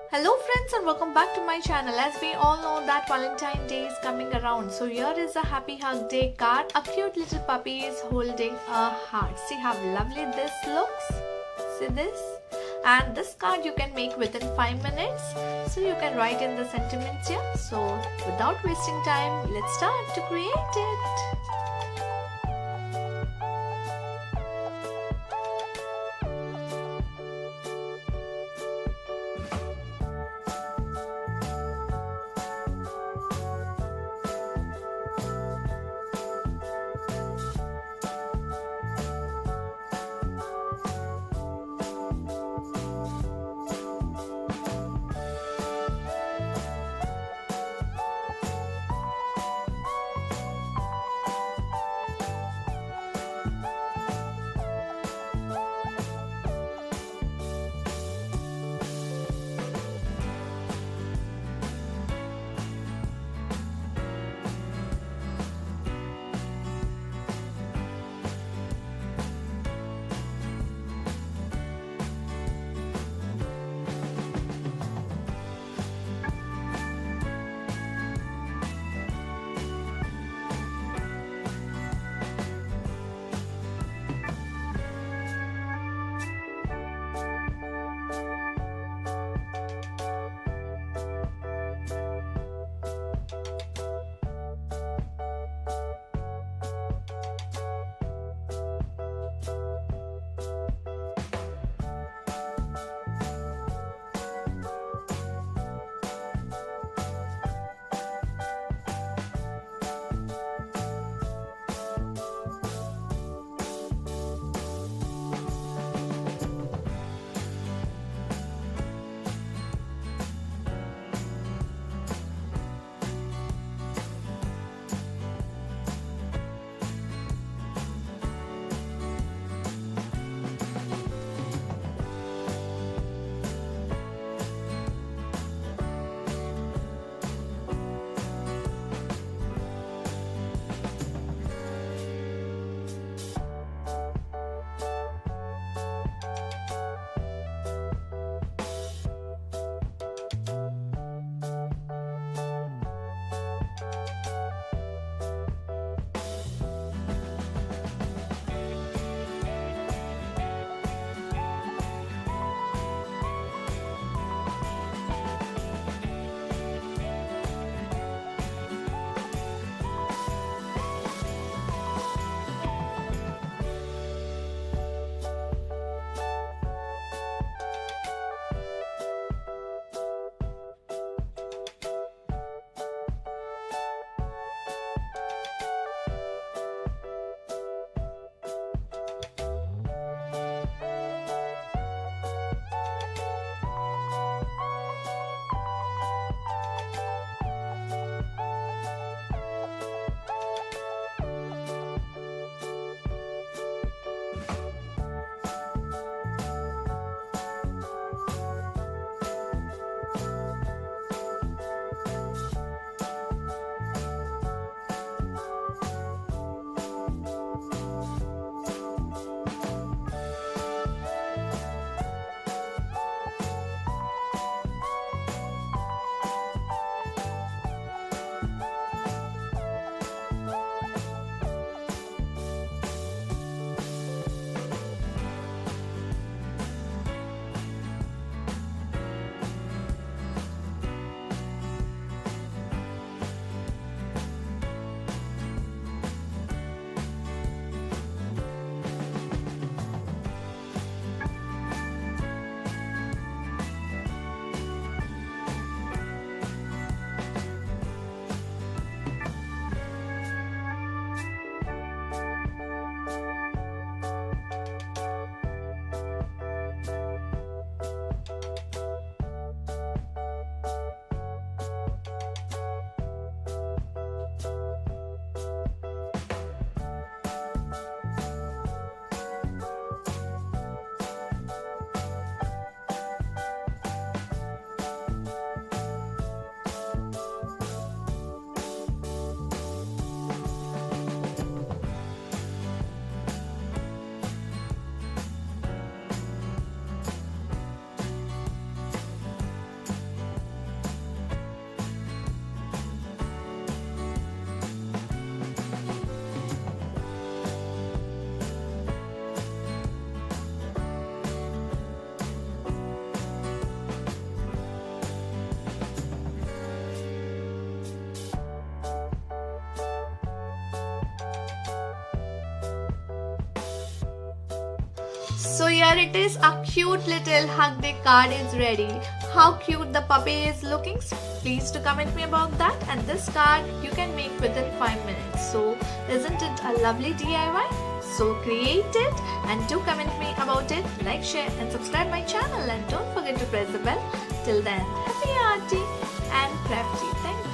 Hello friends and welcome back to my channel. As we all know that Valentine Day is coming around. So here is a happy hug day card. A cute little puppy is holding a heart. See how lovely this looks. See this? And this card you can make within 5 minutes. So you can write in the sentiments here. So without wasting time, let's start to create it. So here it is, a cute little hug day card is ready. How cute the puppy is looking. Please to comment me about that. And this card you can make within 5 minutes. So isn't it a lovely DIY? So create it and do comment me about it. Like, share and subscribe my channel, and don't forget to press the bell. Till then, happy Arty and Crafty. Thank you.